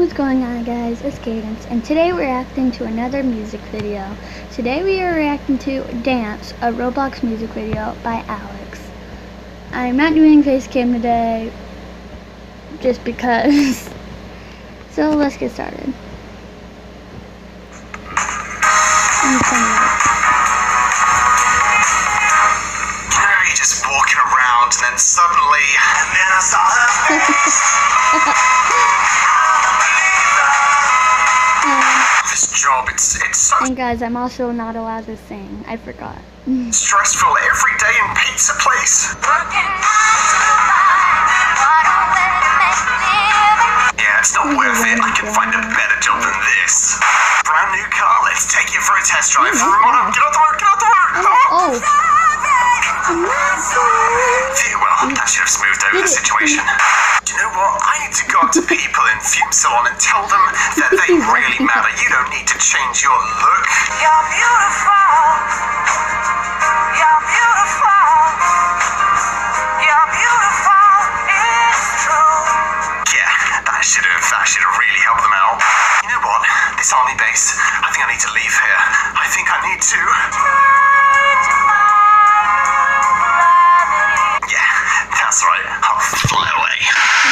what's going on, guys? It's Cadence, and today we're reacting to another music video. Today we are reacting to Dance, a Roblox music video by Alex. I'm not doing face cam today, just because. So let's get started. You're just walking around, and then suddenly, and then I saw her face. This job, it's so And guys, I'm also not allowed to sing. I forgot. stressful. Every day in pizza place. Yeah, it's not worth it. I can find a better job than this. Brand new car. Let's take it for a test drive. Get out the road. Get out the road. Oh. Well, that should have smoothed over the situation. Do you know what? I need to go up to people in Fume Salon and tell them that they really matter. You don't need to change your look. You're beautiful. You're beautiful. You're beautiful. It's true. Yeah, that should have really helped them out. You know what? This army base, I think I need to leave here. I think I need to. That's right, I'll fly away.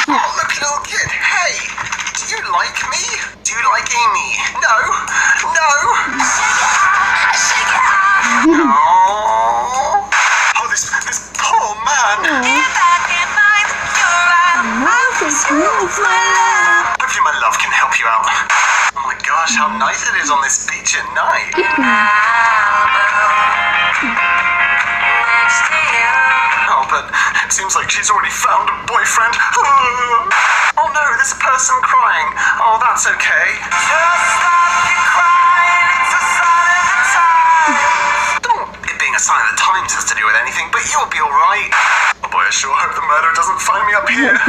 Oh, look, little kid. Hey, do you like me? Do you like Amy? No? Oh, this poor man. Hopefully my love can help you out. Oh my gosh, how nice it is on this beach at night. Oh, but it seems like she's already found a boyfriend. Oh no, there's a person crying. Oh, that's okay. Just stop your crying, it's a sign of the times. Don't it being a sign of the times has to do with anything, but you'll be alright. Oh boy, I sure hope the murderer doesn't find me up here.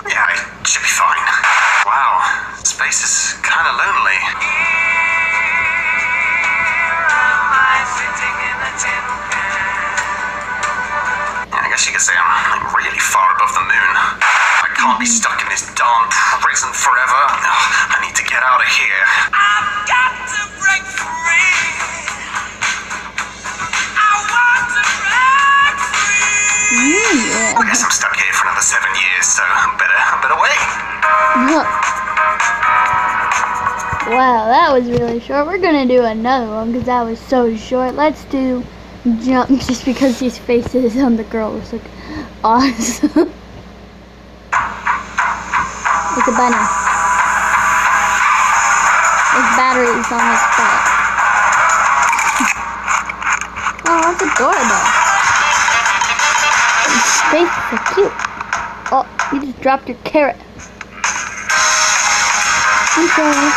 Yeah, I should be fine. Wow, space is kind of lonely. I guess you could say I'm like really far above the moon. I can't be stuck in this darn prison forever. Ugh, I need to get out of here. I've got to break free. I want to break free. I guess I'm stuck here for another 7 years, so better wait. Wow, that was really short. We're gonna do another one because that was so short. Let's do Jump, just because these faces on the girls look awesome. It's a bunny. His battery is almost flat. Oh, that's adorable. His face is so cute. Oh, you just dropped your carrot. Okay.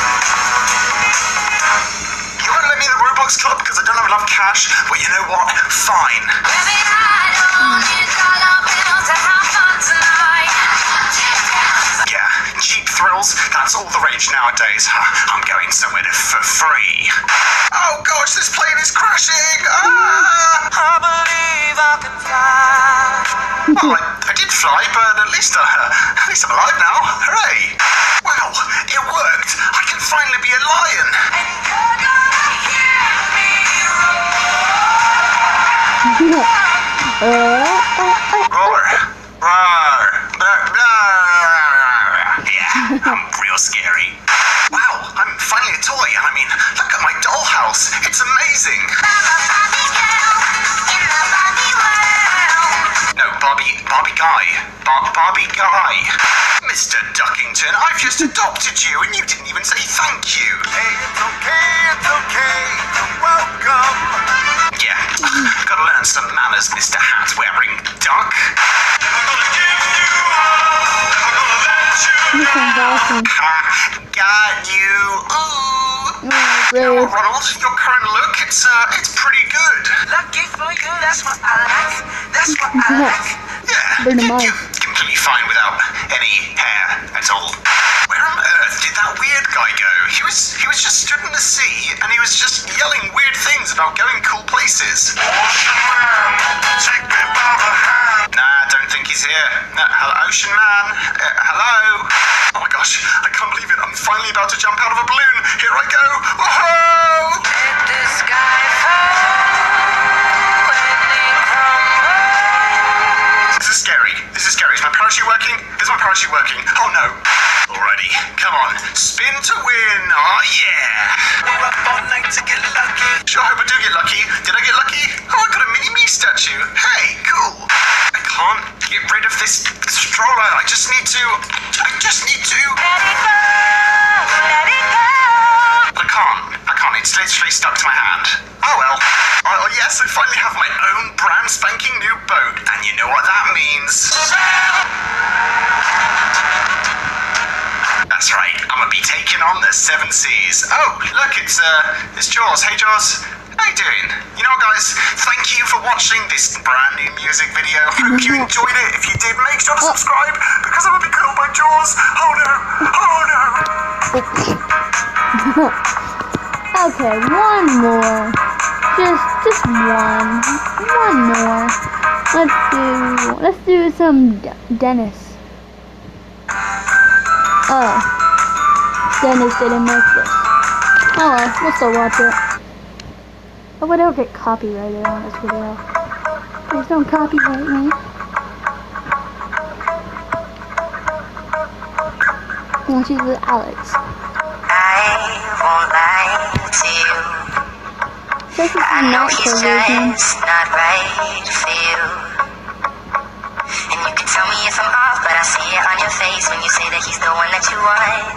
Club because I don't have enough cash. Well, you know what? Fine. Yeah, cheap thrills, that's all the rage nowadays. I'm going somewhere for free. Oh gosh, this plane is crashing! I believe I can fly. Oh, I did fly, but at least I'm alive now. Hooray! Wow, it worked. I can finally be a lion. Roar. Yeah, I'm real scary. Wow, I'm finally a toy. I mean, look at my dollhouse. It's amazing. No, Barbie Guy. Barbie Guy. Mr. Duckington, I've just adopted you and you didn't even say thank you. Hey, it's okay. You're welcome. Yeah, gotta learn some manners, Mr. Hat-wearing duck. This one's awesome. Got you. Ooh. Really? Ronald, your current look, it's pretty good. Lucky for you, that's what I like. That's what I like. Yeah, Burn 'em you're completely fine without any hair at all. Where on earth did that weird guy go? He was just stood in the sea and he was just yelling weird things about going cool places. Awesome man, Ocean Man. Hello? Oh my gosh, I can't believe it. I'm finally about to jump out of a balloon. Here I go. Whoa! Let the sky fall and it crumbles. This is scary. This is scary. Is my parachute working? Is my parachute working? Oh no. Alrighty, come on. Spin to win. Oh yeah. We're up all night to get lucky. Sure hope I do get lucky. Did I get lucky? Oh, I got a mini-me statue. Hey, cool. I can't get rid of this stroller. I just need to. Let it go, let it go. I can't. It's literally stuck to my hand. Oh well. Oh yes, I finally have my own brand spanking new boat. And you know what that means. That's right. I'm gonna be taking on the 7 seas. Oh, look, it's Jaws. Hey Jaws. How you doing? You know what, guys? Thank you for watching this brand new music video. Hope you enjoyed it. If you did, make sure to subscribe because I'm gonna be killed by Jaws. Oh no! Oh no! Okay, one more. Just one more. Let's do some Dennis. Oh, Dennis didn't make this. Oh well, we'll still watch it. I would ever get copyrighted on this video. Please don't copyright me. I want you to do Alex. I won't lie to you. This is I know not he's version. just not right for you. And you can tell me if I'm off, but I see it on your face when you say that he's the one that you want.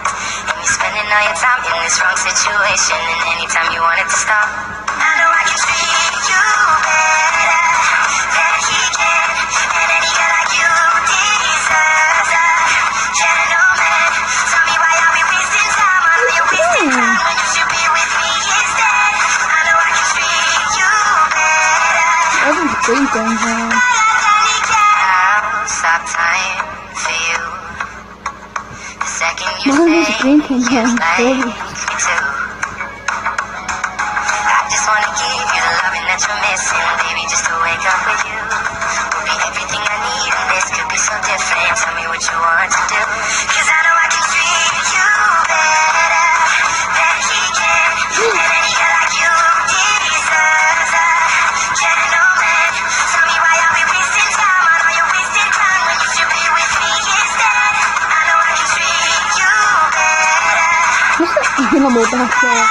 And you're spending all your time in this wrong situation, and anytime you want it to stop, I know I can treat you better than he can. And any girl like you deserves a gentleman. Tell me why are we wasting time on all your wasting time when you should be with me instead. I know I can treat you better. Everyone's drinking here. I'll stop time for you. The second you Everyone's say drinking you here. like Baby. me too. I just wanna give you the loving that you're missing, baby, just to wake up with you. Will be everything I need, and this could be so different. Tell me what you want to do, 'cause I know I can treat you better than he can. And any girl like you deserves a gentleman. Tell me why are we wasting time on all your wasted time when you should be with me instead. I know I can treat you better. What's the animal back there?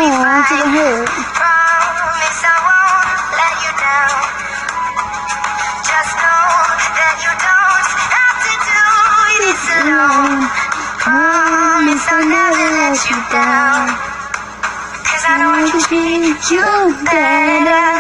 Oh, I should have heard. Promise I won't let you down. Just know that you don't have to do this alone. Promise I'll never let you down. 'Cause I know I can treat you better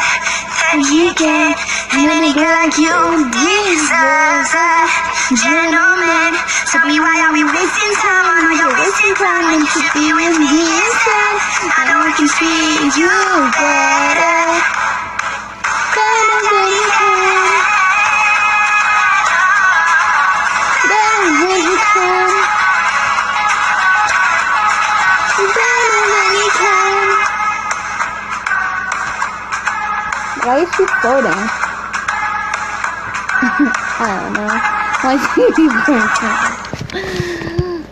than he can. And any girl like you deserves a gentleman. Tell me why are we wasting time on all your wasting time when you should be with me instead. I know I can treat you better than you can. Better than you can. Better than you can. Why is she floating? I don't know. Why is she floating?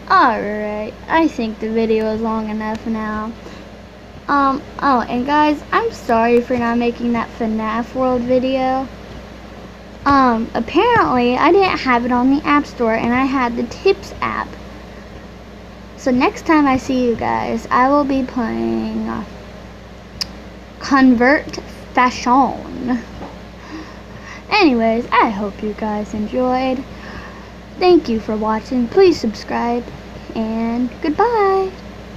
Alright, I think the video is long enough now. Oh, and guys, I'm sorry for not making that FNAF World video. Apparently, I didn't have it on the App Store, and I had the Tips app. So next time I see you guys, I will be playing Convert Fashion. Anyways, I hope you guys enjoyed. Thank you for watching. Please subscribe, and goodbye.